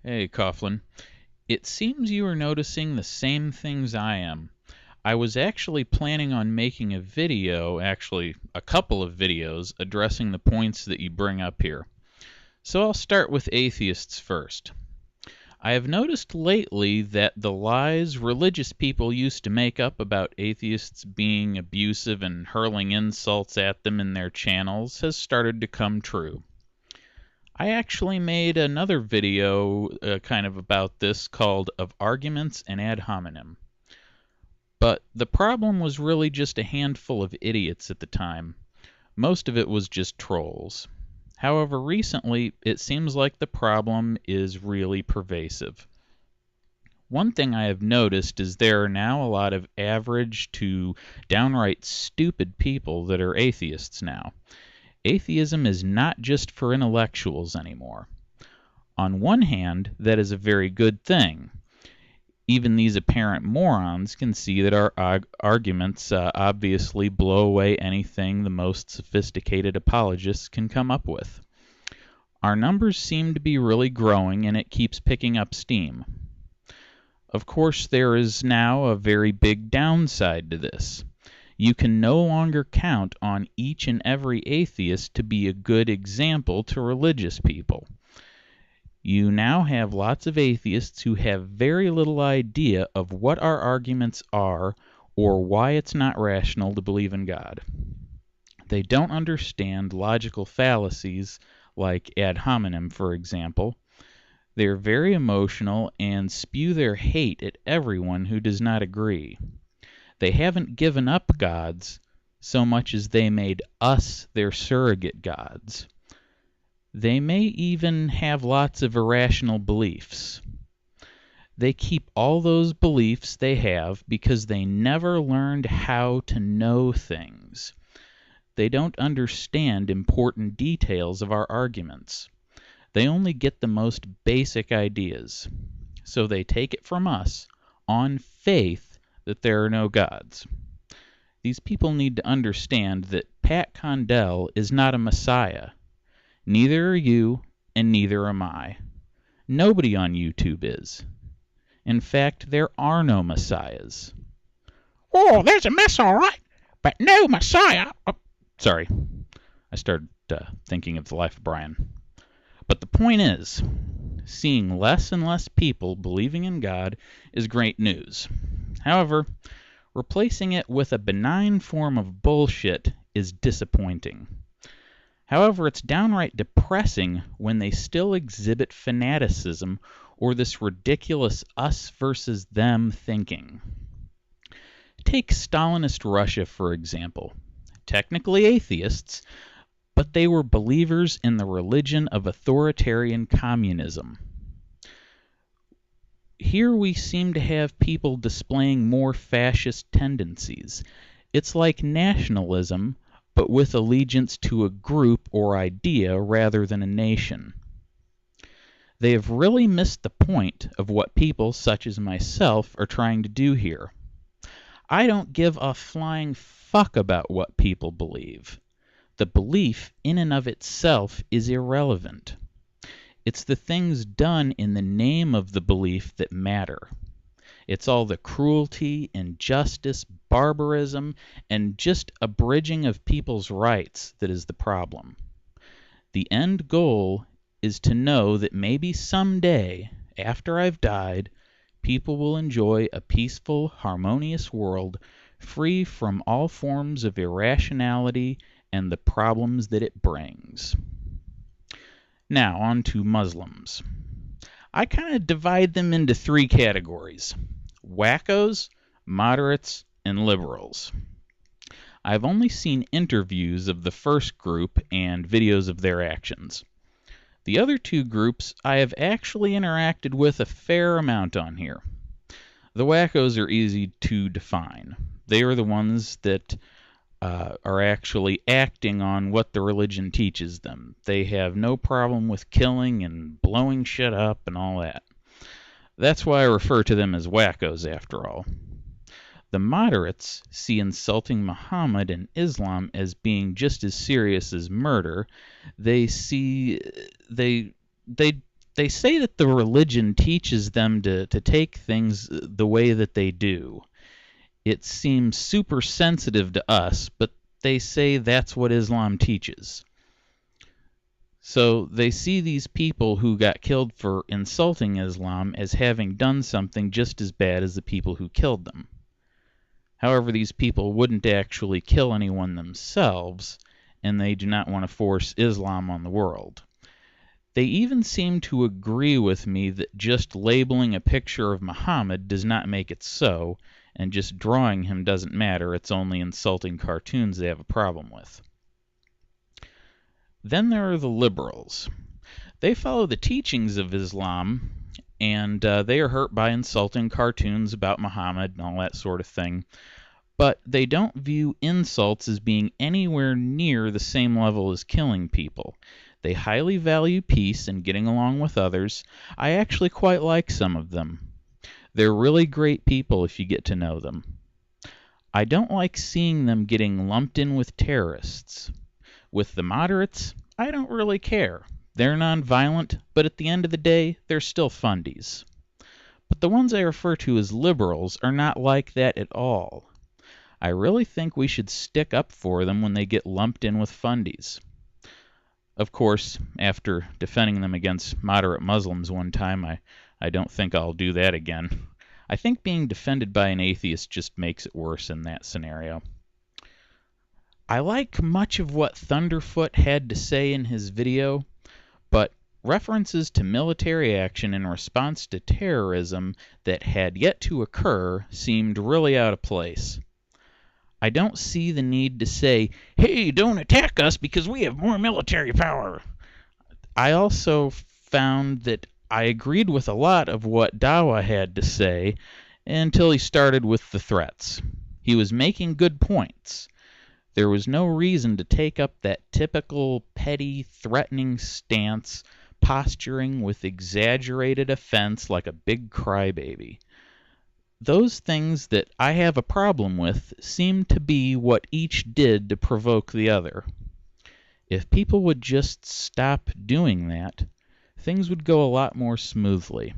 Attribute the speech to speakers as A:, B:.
A: Hey, Coughlin. It seems you are noticing the same things I am. I was actually planning on making a video, actually a couple of videos, addressing the points that you bring up here. So I'll start with atheists first. I have noticed lately that the lies religious people used to make up about atheists being abusive and hurling insults at them in their channels has started to come true. I actually made another video kind of about this called Of Arguments and Ad Hominem. But the problem was really just a handful of idiots at the time. Most of it was just trolls. However, recently, it seems like the problem is really pervasive. One thing I have noticed is there are now a lot of average to downright stupid people that are atheists now. Atheism is not just for intellectuals anymore. On one hand, that is a very good thing. Even these apparent morons can see that our arguments obviously blow away anything the most sophisticated apologists can come up with. Our numbers seem to be really growing, and it keeps picking up steam. Of course, there is now a very big downside to this. You can no longer count on each and every atheist to be a good example to religious people. You now have lots of atheists who have very little idea of what our arguments are or why it's not rational to believe in God. They don't understand logical fallacies like ad hominem, for example. They're very emotional and spew their hate at everyone who does not agree. They haven't given up gods so much as they made us their surrogate gods. They may even have lots of irrational beliefs. They keep all those beliefs they have because they never learned how to know things. They don't understand important details of our arguments. They only get the most basic ideas. So they take it from us on faith that there are no gods. These people need to understand that Pat Condell is not a messiah. Neither are you, and neither am I. Nobody on YouTube is. In fact, there are no messiahs.
B: Oh, there's a mess, all right, but no messiah.
A: Sorry, I started thinking of the life of Brian. But the point is, seeing less and less people believing in God is great news. However, replacing it with a benign form of bullshit is disappointing. However, it's downright depressing when they still exhibit fanaticism or this ridiculous us versus them thinking. Take Stalinist Russia, for example. Technically atheists, but they were believers in the religion of authoritarian communism. Here we seem to have people displaying more fascist tendencies. It's like nationalism, but with allegiance to a group or idea rather than a nation. They have really missed the point of what people such as myself are trying to do here. I don't give a flying fuck about what people believe. The belief in and of itself is irrelevant. It's the things done in the name of the belief that matter. It's all the cruelty, injustice, barbarism, and just abridging of people's rights that is the problem. The end goal is to know that maybe someday, after I've died, people will enjoy a peaceful, harmonious world free from all forms of irrationality and the problems that it brings. Now, on to Muslims. I kind of divide them into three categories: wackos, moderates, and liberals. I've only seen interviews of the first group and videos of their actions. The other two groups I have actually interacted with a fair amount on here. The wackos are easy to define. They are the ones that are actually acting on what the religion teaches them. They have no problem with killing and blowing shit up and all that. That's why I refer to them as wackos, after all. The moderates see insulting Muhammad and Islam as being just as serious as murder. They They say that the religion teaches them to take things the way that they do. It seems super sensitive to us, but they say that's what Islam teaches. So they see these people who got killed for insulting Islam as having done something just as bad as the people who killed them. However, these people wouldn't actually kill anyone themselves, and they do not want to force Islam on the world. They even seem to agree with me that just labeling a picture of Muhammad does not make it so, and just drawing him doesn't matter, it's only insulting cartoons they have a problem with. Then there are the liberals. They follow the teachings of Islam, and they are hurt by insulting cartoons about Muhammad and all that sort of thing, but they don't view insults as being anywhere near the same level as killing people. They highly value peace and getting along with others. I actually quite like some of them. They're really great people if you get to know them. I don't like seeing them getting lumped in with terrorists. With the moderates, I don't really care. They're nonviolent, but at the end of the day, they're still fundies. But the ones I refer to as liberals are not like that at all. I really think we should stick up for them when they get lumped in with fundies. Of course, after defending them against moderate Muslims one time, I don't think I'll do that again. I think being defended by an atheist just makes it worse in that scenario. I like much of what Thunderfoot had to say in his video, but references to military action in response to terrorism that had yet to occur seemed really out of place. I don't see the need to say, "Hey, don't attack us because we have more military power." I also found that I agreed with a lot of what Dawa had to say until he started with the threats. He was making good points. There was no reason to take up that typical petty, threatening stance, posturing with exaggerated offense like a big crybaby. Those things that I have a problem with seem to be what each did to provoke the other. If people would just stop doing that, things would go a lot more smoothly.